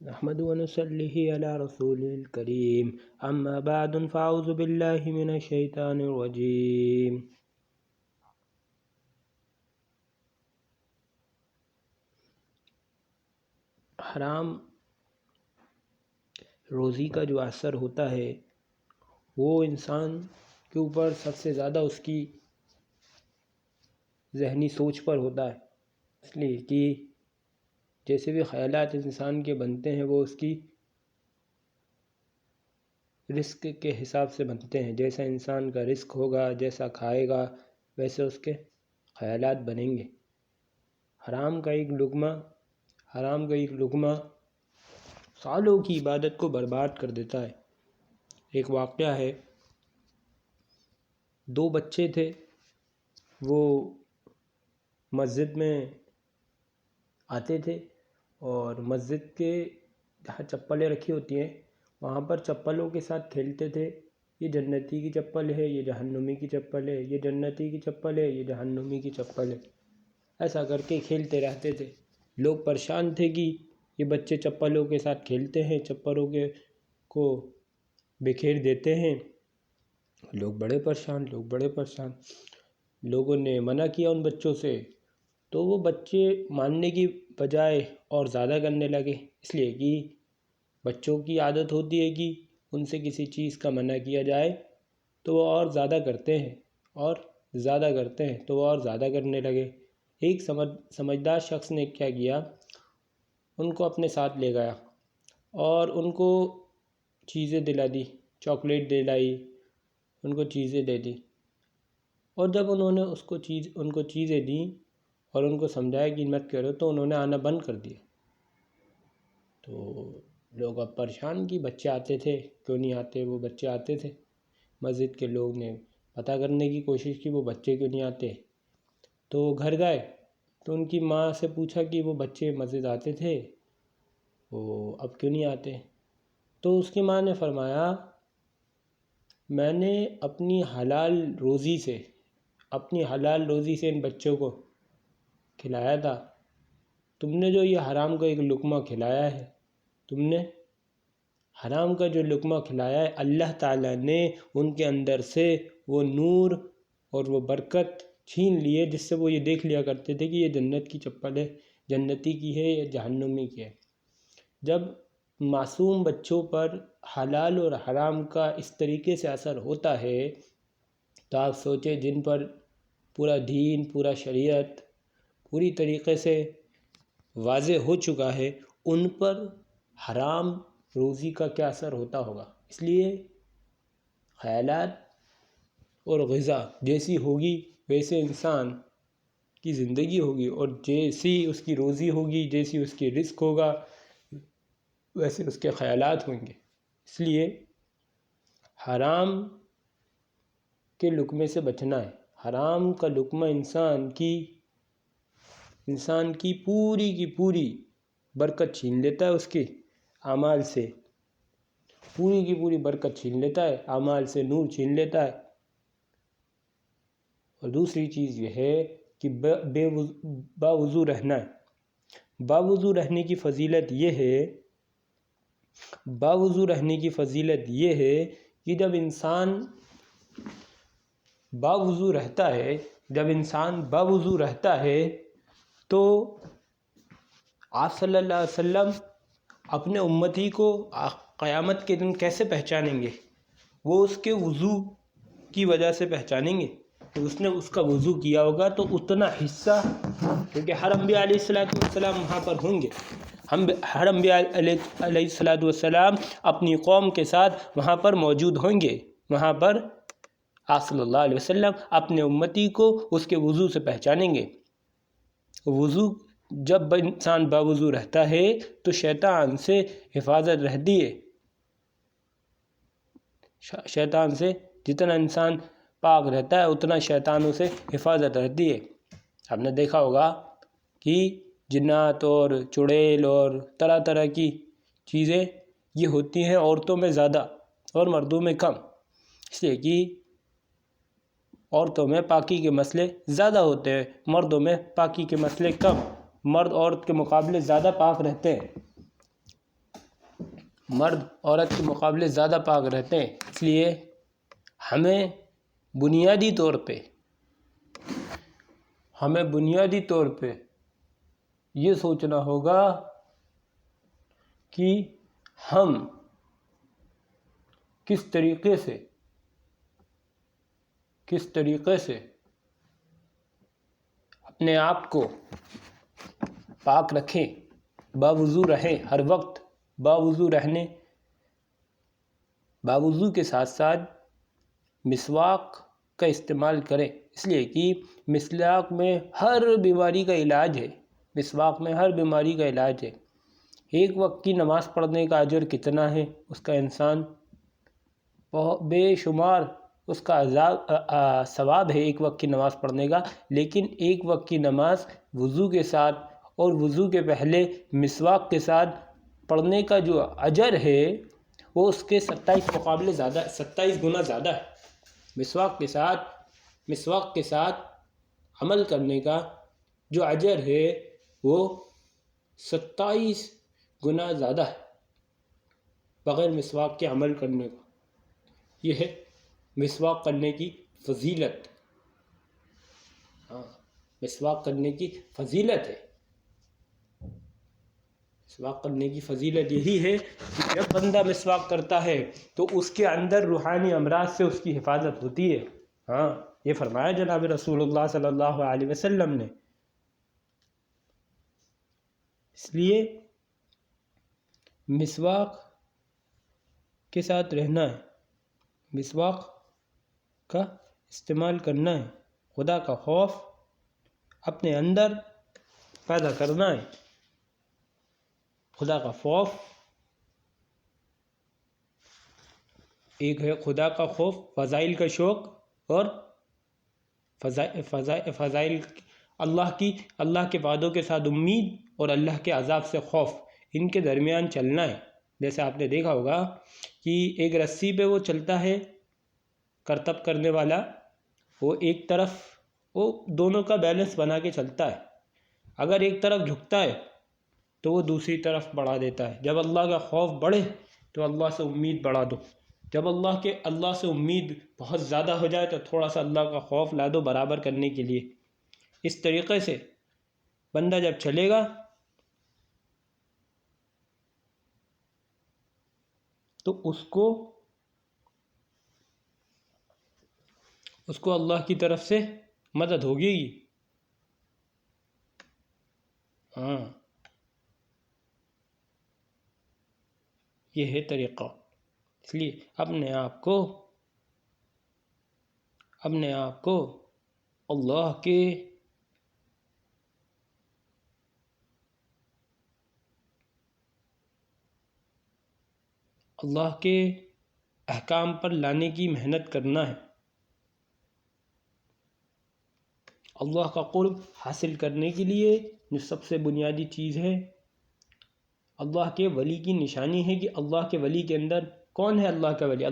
نحمد ونصلي على رسول الكريم أما بعد فأعوذ بالله من الشيطان الرجيم حرام روزی کا جو اثر ہوتا ہے وہ انسان کے اوپر سب سے زیادہ اس کی ذہنی سوچ پر ہوتا ہے، اس لیے کہ جیسے بھی خیالات انسان کے بنتے ہیں وہ اس کی رزق کے حساب سے بنتے ہیں۔ جیسا انسان کا رزق ہوگا، جیسا کھائے گا، ویسے اس کے خیالات بنیں گے۔ حرام کا ایک لقمہ سالوں کی عبادت کو برباد کر دیتا ہے۔ ایک واقعہ ہے، 2 بچے تھے، وہ مسجد میں آتے تھے اور مسجد کے جہاں چپلیں رکھی ہوتی ہیں وہاں پر چپلوں کے ساتھ کھیلتے تھے۔ یہ جنتی کی چپل ہے، یہ جہنمی کی چپل ہے، یہ جنتی کی چپل ہے، یہ جہنمی کی چپل ہے، ایسا کر کے کھیلتے رہتے تھے۔ لوگ پریشان تھے کہ یہ بچے چپلوں کے ساتھ کھیلتے ہیں، چپلوں کو بکھیر دیتے ہیں۔ لوگ بڑے پریشان۔ لوگوں نے منع کیا ان بچوں سے، تو وہ بچے ماننے کی بجائے اور زیادہ کرنے لگے، اس لیے کہ بچوں کی عادت ہوتی ہے کہ ان سے کسی چیز کا منع کیا جائے تو وہ اور زیادہ کرتے ہیں، تو وہ اور زیادہ کرنے لگے۔ ایک سمجھدار شخص نے کیا کیا، ان کو اپنے ساتھ لے گیا اور ان کو چیزیں دلا دی، چاکلیٹ دلائی، ان کو چیزیں دے دی، اور جب انہوں نے ان کو چیزیں دیں اور ان کو سمجھایا کہ مت کرو تو انہوں نے آنا بند کر دیا۔ تو لوگ اب پریشان کہ بچے آتے تھے، کیوں نہیں آتے؟ وہ بچے آتے تھے۔ مسجد کے لوگ نے پتہ کرنے کی کوشش کی وہ بچے کیوں نہیں آتے، تو وہ گھر گئے تو ان کی ماں سے پوچھا کہ وہ بچے مسجد آتے تھے، وہ اب کیوں نہیں آتے؟ تو اس کی ماں نے فرمایا، میں نے اپنی حلال روزی سے ان بچوں کو کھلایا تھا، تم نے جو یہ حرام کا ایک لقمہ کھلایا ہے، تم نے حرام کا جو لقمہ کھلایا ہے، اللہ تعالیٰ نے ان کے اندر سے وہ نور اور وہ برکت چھین لیے، جس سے وہ یہ دیکھ لیا کرتے تھے کہ یہ جنت کی چپل ہے، جنتی کی ہے یا جہنمی کی ہے۔ جب معصوم بچوں پر حلال اور حرام کا اس طریقے سے اثر ہوتا ہے تو آپ سوچیں جن پر پورا دین، پورا شریعت پوری طریقے سے واضح ہو چکا ہے، ان پر حرام روزی کا کیا اثر ہوتا ہوگا۔ اس لیے خیالات اور غذا جیسی ہوگی ویسے انسان کی زندگی ہوگی، اور جیسی اس کی روزی ہوگی، جیسی اس کی رزق ہوگا، ویسے اس کے خیالات ہوں گے۔ اس لیے حرام کے لقمے سے بچنا ہے۔ حرام کا لقمہ انسان کی پوری برکت چھین لیتا ہے، اس کے اعمال سے پوری کی پوری برکت چھین لیتا ہے، اعمال سے نور چھین لیتا ہے۔ اور دوسری چیز یہ ہے کہ باوضو رہنا ہے۔ باوضو رہنے کی فضیلت یہ ہے کہ جب انسان باوضو رہتا ہے تو آپ صلی اللہ علیہ وسلم اپنے امتی کو قیامت کے دن کیسے پہچانیں گے؟ وہ اس کے وضو کی وجہ سے پہچانیں گے۔ تو اس نے اس کا وضو کیا ہوگا تو اتنا حصہ، کیونکہ ہر انبیاء علیہ السلام وہاں پر ہوں گے، ہر انبیاء علیہ السلام اپنی قوم کے ساتھ وہاں پر موجود ہوں گے۔ وہاں پر آپ صلی اللہ علیہ وسلم اپنے امتی کو اس کے وضو سے پہچانیں گے۔ جب انسان باوضو رہتا ہے تو شیطان سے حفاظت رہتی ہے۔ شیطان سے جتنا انسان پاک رہتا ہے اتنا شیطانوں سے حفاظت رہتی ہے۔ آپ نے دیکھا ہوگا کہ جنات اور چڑیل اور طرح طرح کی چیزیں یہ ہوتی ہیں عورتوں میں زیادہ اور مردوں میں کم، اس لیے کہ عورتوں میں پاکی کے مسئلے زیادہ ہوتے ہیں، مردوں میں پاکی کے مسئلے کم، مرد عورت کے مقابلے زیادہ پاک رہتے ہیں۔ مرد عورت کے مقابلے زیادہ پاک رہتے ہیں، اس لیے ہمیں بنیادی طور پہ یہ سوچنا ہوگا کہ ہم کس طریقے سے اپنے آپ کو پاک رکھیں، باوضو رہیں، ہر وقت باوضو کے ساتھ ساتھ مسواک کا استعمال کریں، اس لیے کہ مسواک میں ہر بیماری کا علاج ہے۔ ایک وقت کی نماز پڑھنے کا اجر کتنا ہے، اس کا انسان بے شمار اس کا ثواب ہے ایک وقت کی نماز پڑھنے کا، لیکن ایک وقت کی نماز وضو کے ساتھ اور وضو کے پہلے مسواک کے ساتھ پڑھنے کا جو اجر ہے وہ اس کے 27 گنا زیادہ ہے۔ مسواک کے ساتھ عمل کرنے کا جو اجر ہے وہ 27 گنا زیادہ ہے بغیر مسواک کے عمل کرنے کا۔ یہ ہے مسواک کرنے کی فضیلت۔ مسواک کرنے کی فضیلت ہے، مسواک کرنے کی فضیلت یہی ہے کہ جب بندہ مسواک کرتا ہے تو اس کے اندر روحانی امراض سے اس کی حفاظت ہوتی ہے۔ یہ فرمایا جناب رسول اللہ صلی اللہ علیہ وسلم نے۔ اس لیے مسواک کے ساتھ رہنا ہے، مسواک کا استعمال کرنا ہے، خدا کا خوف اپنے اندر پیدا کرنا ہے۔ خدا کا خوف ایک ہے، خدا کا خوف، فضائل کا شوق اور فضائل اللہ کے وعدوں کے ساتھ امید اور اللہ کے عذاب سے خوف، ان کے درمیان چلنا ہے۔ جیسے آپ نے دیکھا ہوگا کہ ایک رسی پہ وہ چلتا ہے کرتب کرنے والا، وہ ایک طرف وہ دونوں کا بیلنس بنا کے چلتا ہے، اگر ایک طرف جھکتا ہے تو وہ دوسری طرف بڑھا دیتا ہے۔ جب اللہ کا خوف بڑھے تو اللہ سے امید بڑھا دو، جب اللہ سے امید بہت زیادہ ہو جائے تو تھوڑا سا اللہ کا خوف لا دو برابر کرنے کے لیے۔ اس طریقے سے بندہ جب چلے گا تو اس کو اللہ کی طرف سے مدد ہوگی۔ یہ ہے طریقہ۔ اس لیے اپنے آپ کو اللہ کے احکام پر لانے کی محنت کرنا ہے۔ اللہ کا قرب حاصل کرنے کے لیے جو سب سے بنیادی چیز ہے، اللہ کے ولی کی نشانی ہے کہ اللہ کے ولی کے اندر کون ہے؟ اللہ کا ولی،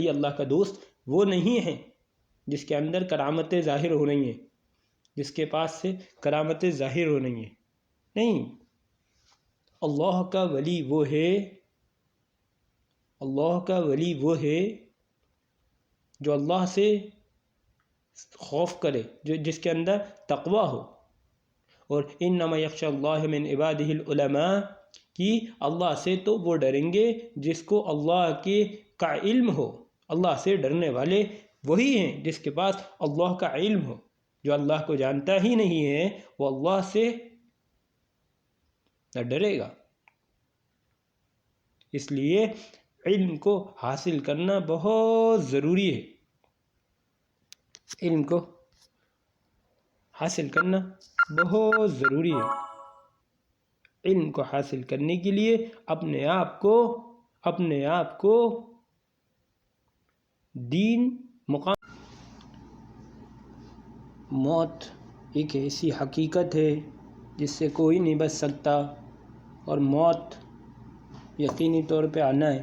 اللہ کا دوست وہ نہیں ہے جس کے اندر کرامتیں ظاہر ہو رہی ہیں، جس کے پاس سے کرامتیں ظاہر ہو رہی ہیں، نہیں۔ اللہ کا ولی وہ ہے جو اللہ سے خوف کرے، جس کے اندر تقوی ہو، اور انما یخشی اللہ من عبادہ العلماء، کہ اللہ سے تو وہ ڈریں گے جس کو اللہ کا علم ہو۔ اللہ سے ڈرنے والے وہی ہیں جس کے پاس اللہ کا علم ہو۔ جو اللہ کو جانتا ہی نہیں ہے وہ اللہ سے نہ ڈرے گا۔ اس لیے علم کو حاصل کرنا بہت ضروری ہے، علم کو حاصل کرنا بہت ضروری ہے۔ علم کو حاصل کرنے کے لیے اپنے آپ کو دین مقام۔ موت ایک ایسی حقیقت ہے جس سے کوئی نہیں بچ سکتا، اور موت یقینی طور پہ آنا ہے۔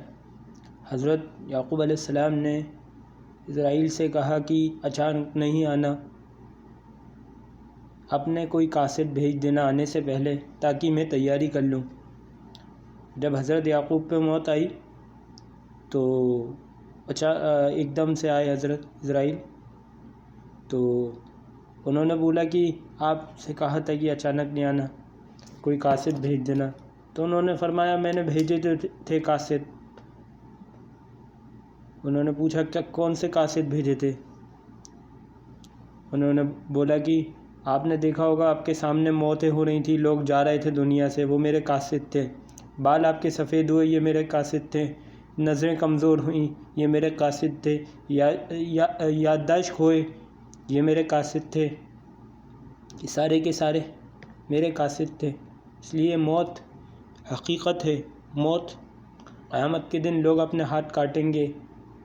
حضرت یعقوب علیہ السلام نے اسرائیل سے کہا کہ اچانک نہیں آنا، اپنے کوئی قاصد بھیج دینا آنے سے پہلے، تاکہ میں تیاری کر لوں۔ جب حضرت یعقوب پہ موت آئی تو ایک دم سے آئے حضرت اسرائیل، تو انہوں نے بولا کہ آپ سے کہا تھا کہ اچانک نہیں آنا، کوئی قاصد بھیج دینا. تو انہوں نے فرمایا میں نے بھیجے تھے قاصد. انہوں نے پوچھا کیا کون سے قاصد بھیجے تھے؟ انہوں نے بولا کہ آپ نے دیکھا ہوگا آپ کے سامنے موتیں ہو رہی تھیں، لوگ جا رہے تھے دنیا سے، وہ میرے قاصد تھے. بال آپ کے سفید ہوئے، یہ میرے قاصد تھے. نظریں کمزور ہوئیں، یہ میرے قاصد تھے. یادداشت کھوئے، یہ میرے قاصد تھے. یہ سارے کے سارے میرے قاصد تھے. اس لیے موت حقیقت ہے. موت قیامت کے دن لوگ اپنے ہاتھ کاٹیں گے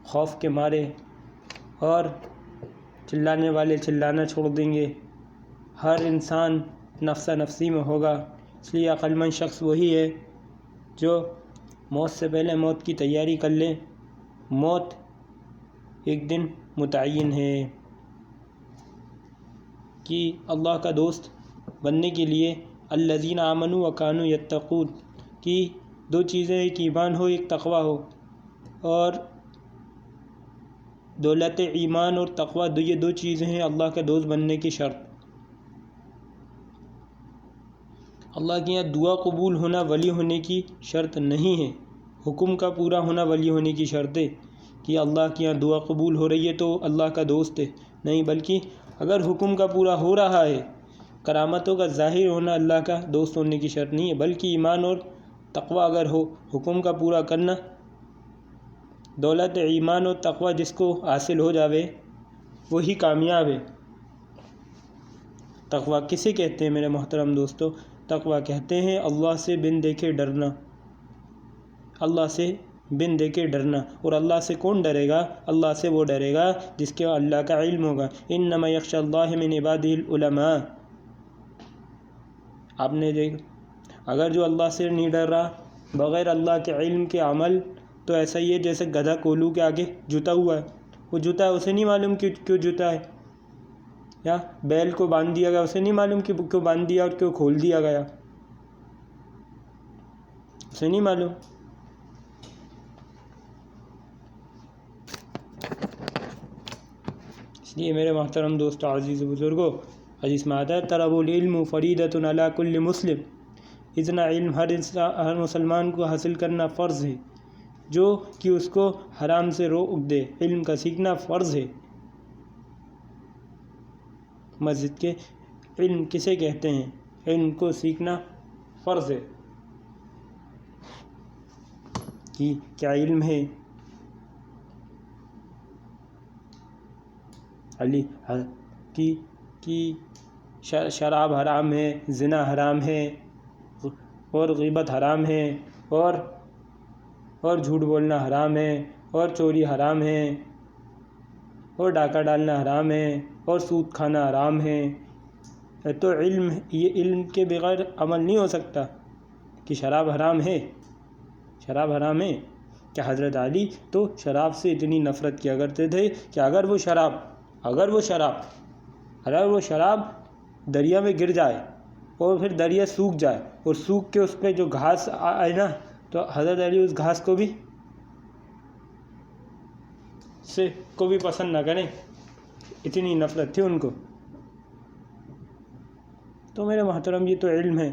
خوف کے مارے، اور چلانے والے چلانا چھوڑ دیں گے. ہر انسان نفسہ نفسی میں ہوگا. اس لیے عقل مند شخص وہی ہے جو موت سے پہلے موت کی تیاری کر لے. موت ایک دن متعین ہے. کہ اللہ کا دوست بننے کے لیے الذین آمنوا وکانوا یتقون کی دو چیزیں، ایک ایمان ہو، ایک تقوی ہو. اور دولت ایمان اور تقوی یہ دو چیزیں ہیں اللہ کا دوست بننے کی شرط. اللہ کے یہاں دعا قبول ہونا ولی ہونے کی شرط نہیں ہے. حکم کا پورا ہونا ولی ہونے کی شرط ہے. کہ اللہ کے یہاں دعا قبول ہو رہی ہے تو اللہ کا دوست ہے، نہیں. بلکہ اگر حکم کا پورا ہو رہا ہے، کرامتوں کا ظاہر ہونا اللہ کا دوست ہونے کی شرط نہیں ہے. بلکہ ایمان اور تقوی اگر ہو، حکم کا پورا کرنا، دولت ایمان اور تقوی جس کو حاصل ہو جاوے وہی کامیاب ہے. تقوی کسے کہتے ہیں میرے محترم دوستو؟ تقوی کہتے ہیں اللہ سے بن دیکھے ڈرنا. اللہ سے بن دیکھے ڈرنا. اور اللہ سے کون ڈرے گا؟ اللہ سے وہ ڈرے گا جس کے اللہ کا علم ہوگا. انما یخشی اللہ من عبادہ العلماء. آپ نے دیکھ، اگر جو اللہ سے نہیں ڈر رہا، بغیر اللہ کے علم کے عمل، تو ایسا ہی ہے جیسے گدھا کولو کے آگے جتا ہوا ہے. وہ جتا ہے، اسے نہیں معلوم کیوں جتا ہے. یا بیل کو باندھ دیا گیا، اسے نہیں معلوم کہ کیوں باندھ دیا اور کیوں کھول دیا گیا، اسے نہیں معلوم. اس لیے میرے محترم دوستو، عزیز بزرگوں، حدیث میں آتا ہے طلب العلم فریضۃ علی کل مسلم. اتنا علم ہر مسلمان کو حاصل کرنا فرض ہے جو کہ اس کو حرام سے روک دے. علم کا سیکھنا فرض ہے. مسجد کے علم کسے کہتے ہیں؟ علم کو سیکھنا فرض ہے. کہ کیا علم ہے؟ کہ شراب حرام ہے، زنا حرام ہے، اور غیبت حرام ہے، اور جھوٹ بولنا حرام ہے، اور چوری حرام ہے، اور ڈاکہ ڈالنا حرام ہے، اور سود کھانا حرام ہے. تو یہ علم کے بغیر عمل نہیں ہو سکتا. کہ شراب حرام ہے، شراب حرام ہے. کہ حضرت علی تو شراب سے اتنی نفرت کیا کرتے تھے کہ اگر وہ شراب دریا میں گر جائے اور پھر دریا سوکھ جائے اور سوکھ کے اس پہ جو گھاس آئے نا، تو حضرت علی اس گھاس کو بھی پسند نہ کریں. اتنی نفرت تھی ان کو. تو میرے محترم، یہ تو علم ہے.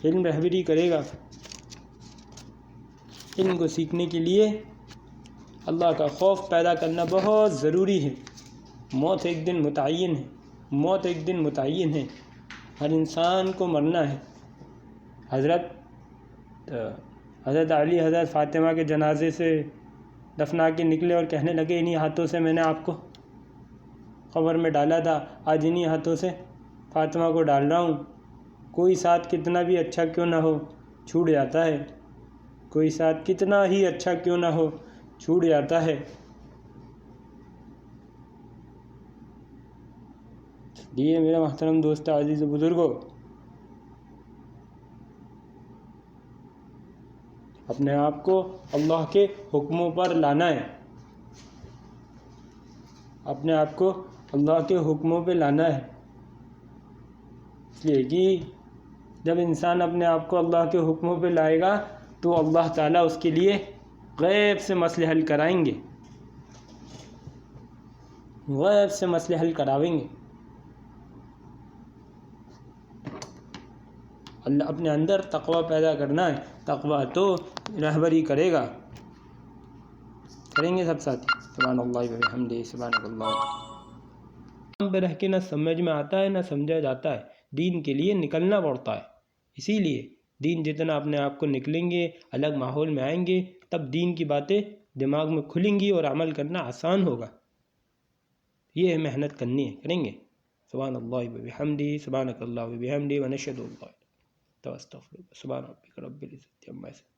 علم رہبری کرے گا. علم کو سیکھنے کے لیے اللہ کا خوف پیدا کرنا بہت ضروری ہے. موت ایک دن متعین ہے. موت ایک دن متعین ہے. ہر انسان کو مرنا ہے. حضرت علی حضرت فاطمہ کے جنازے سے دفنا کے نکلے اور کہنے لگے انہی ہاتھوں سے میں نے آپ کو قبر میں ڈالا تھا، آج انہی ہاتھوں سے فاطمہ کو ڈال رہا ہوں. کوئی ساتھ کتنا بھی اچھا کیوں نہ ہو چھوٹ جاتا ہے. کوئی ساتھ کتنا ہی اچھا کیوں نہ ہو چھوٹ جاتا ہے. یہ میرے محترم دوست عزیز و بزرگوں، اپنے آپ کو اللہ کے حکموں پر لانا ہے. اپنے آپ کو اللہ کے حکموں پہ لانا ہے. اس لیے کہ جب انسان اپنے آپ کو اللہ کے حکموں پہ لائے گا تو اللہ تعالیٰ اس کے لیے غیب سے مسئلے حل کرائیں گے، غیب سے مسئلے حل کراویں گے۔ اللہ اپنے اندر تقوی پیدا کرنا ہے، تقوی تو رہبری کرے گا۔ کریں گے سب ساتھی؟ سبحان اللہ و بحمدہ، سبحان اللہ۔ پہ رہ کے نہ سمجھ میں آتا ہے نہ سمجھا جاتا ہے، دین کے لیے نکلنا پڑتا ہے۔ اسی لیے دین جتنا اپنے آپ کو نکلیں گے، الگ ماحول میں آئیں گے، تب دین کی باتیں دماغ میں کھلیں گی اور عمل کرنا آسان ہوگا۔ یہ محنت کرنی ہے، کریں گے؟ سبحان اللہ و بحمدہ، سبحانک اللہ و بحمدہ، ونشہد اللہ، سبحان ربک رب العزت عما یصفون۔